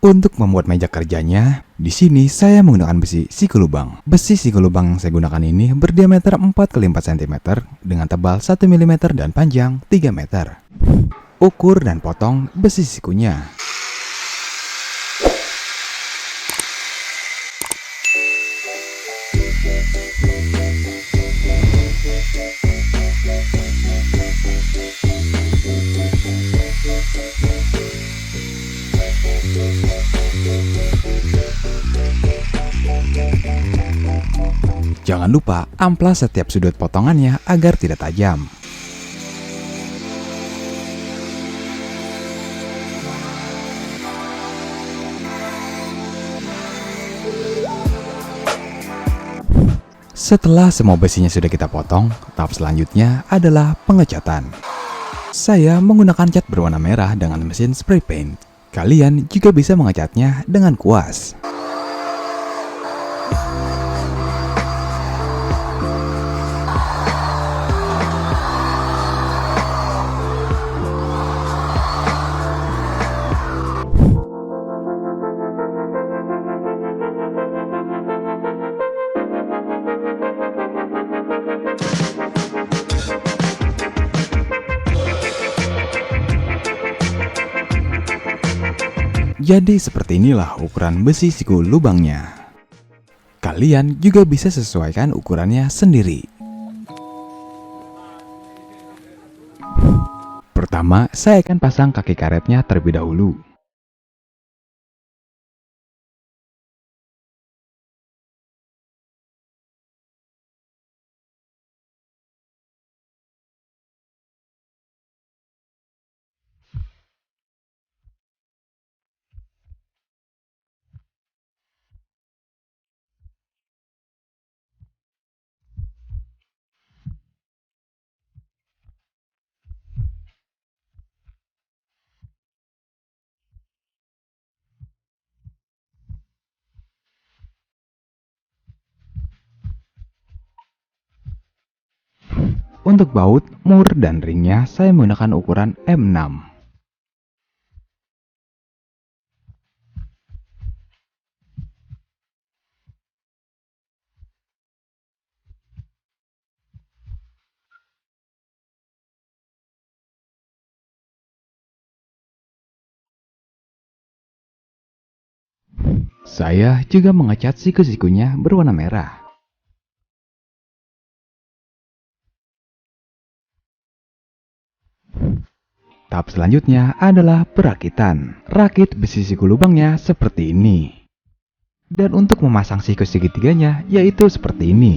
Untuk membuat meja kerjanya, di sini saya menggunakan besi siku lubang. Besi siku lubang yang saya gunakan ini berdiameter 4x4 cm dengan tebal 1 mm dan panjang 3 meter. Ukur dan potong besi sikunya. Jangan lupa amplas setiap sudut potongannya agar tidak tajam. Setelah semua besinya sudah kita potong, tahap selanjutnya adalah pengecatan. Saya menggunakan cat berwarna merah dengan mesin spray paint. Kalian juga bisa mengecatnya dengan kuas. Jadi seperti inilah ukuran besi siku lubangnya. Kalian juga bisa sesuaikan ukurannya sendiri. Pertama, saya akan pasang kaki karetnya terlebih dahulu. Untuk baut, mur, dan ringnya saya menggunakan ukuran M6. Saya juga mengecat siku-sikunya berwarna merah. Tahap selanjutnya adalah perakitan. Rakit besi siku lubangnya seperti ini. Dan untuk memasang siku segitiganya yaitu seperti ini.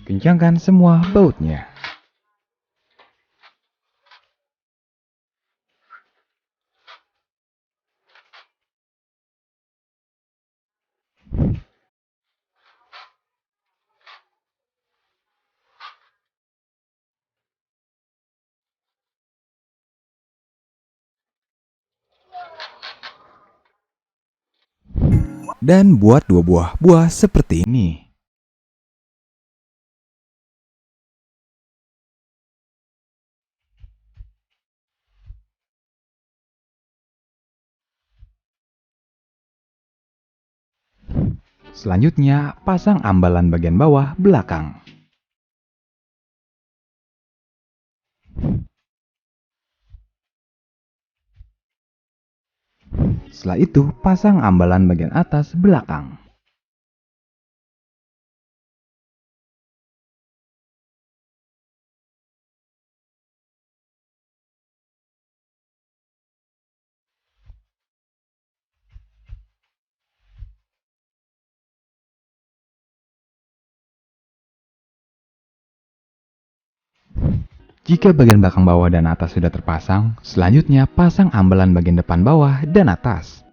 Kencangkan semua bautnya. Dan buat dua buah buah seperti ini. Selanjutnya, pasang ambalan bagian bawah belakang. Setelah itu, pasang ambalan bagian atas belakang. Jika bagian belakang bawah dan atas sudah terpasang, selanjutnya pasang ambalan bagian depan bawah dan atas.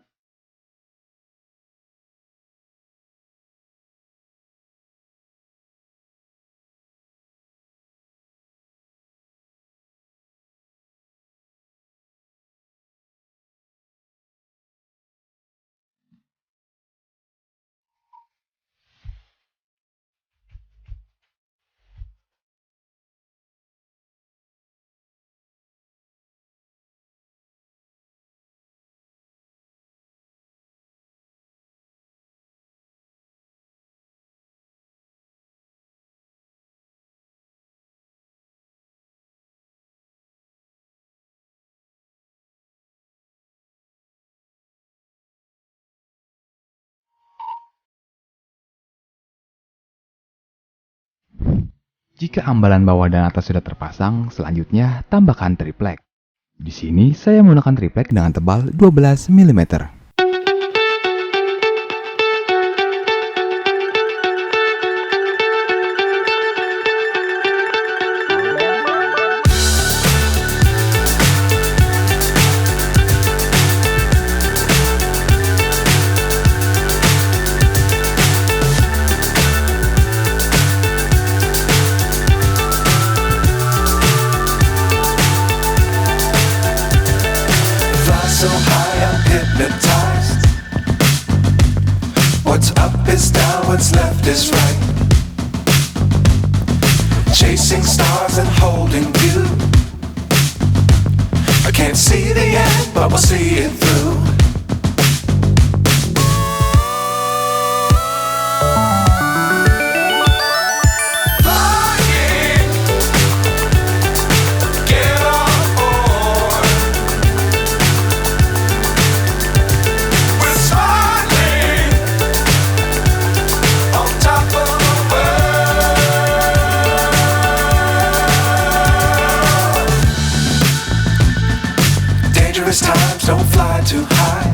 Jika ambalan bawah dan atas sudah terpasang, selanjutnya tambahkan triplek. Di sini saya menggunakan triplek dengan tebal 12 mm. So high I'm hypnotized. What's up is down, what's left is right. Chasing stars and holding you. I can't see the end, but we'll see it through. Times don't fly too high.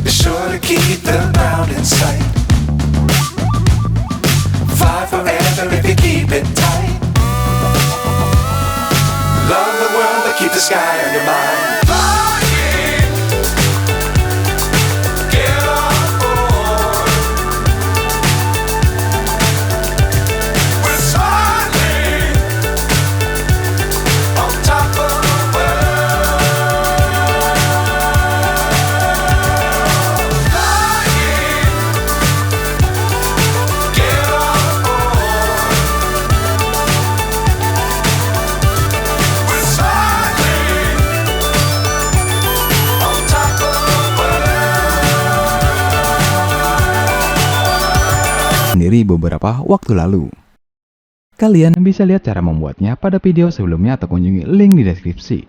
Be sure to keep the ground in sight. Fly forever if you keep it tight. Love the world but keep the sky on your mind. Sendiri beberapa waktu lalu. Kalian bisa lihat cara membuatnya pada video sebelumnya atau kunjungi link di deskripsi.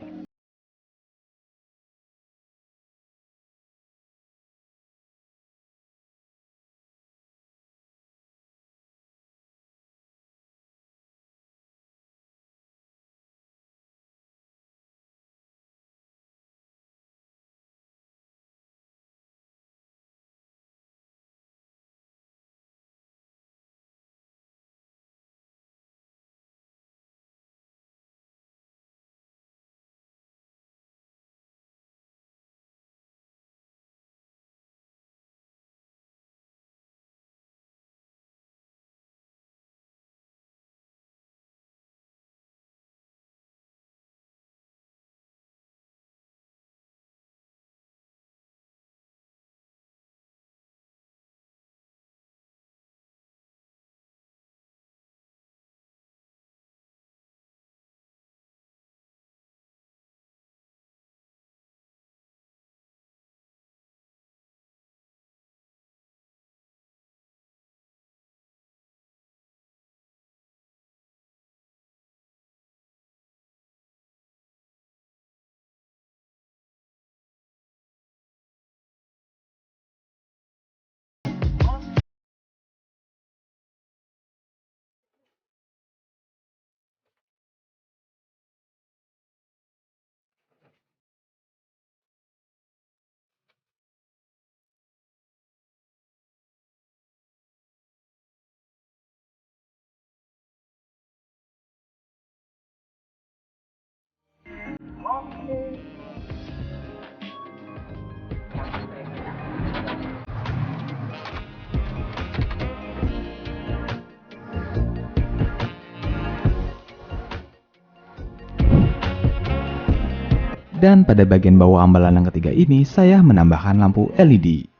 Dan pada bagian bawah ambalan yang ketiga ini, saya menambahkan lampu LED.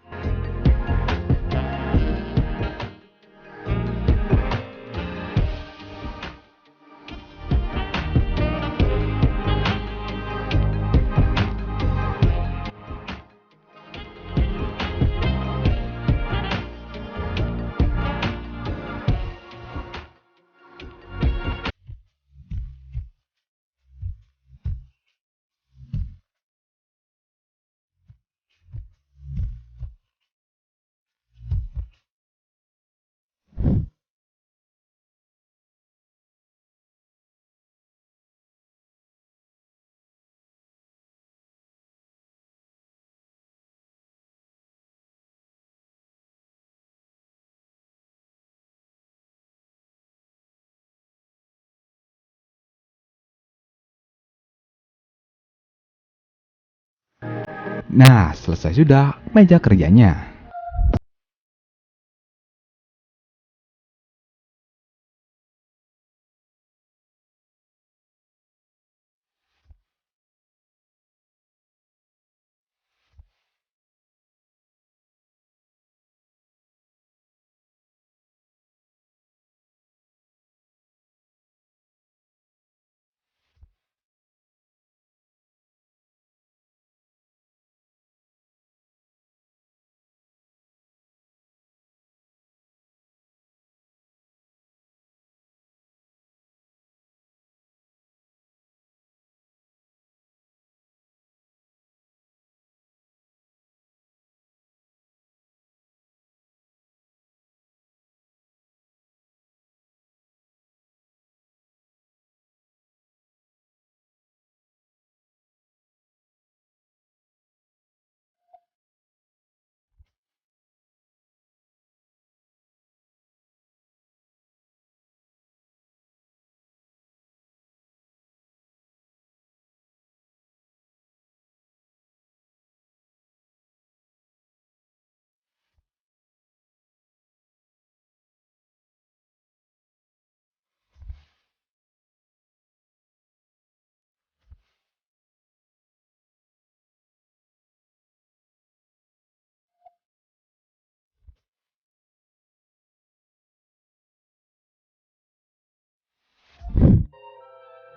Nah, selesai sudah meja kerjanya.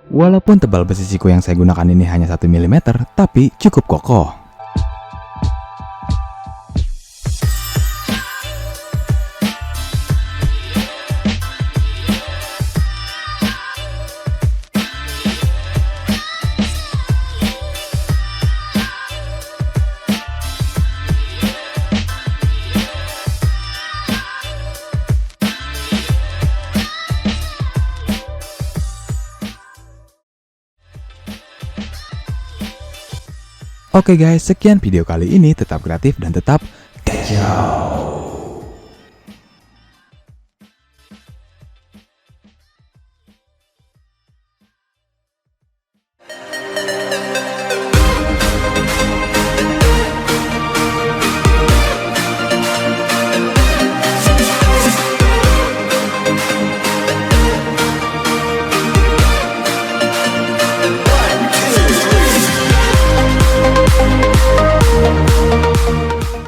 Walaupun tebal besi siku yang saya gunakan ini hanya 1 mm, tapi cukup kokoh. Oke guys, sekian video kali ini. Tetap kreatif dan tetap kacau.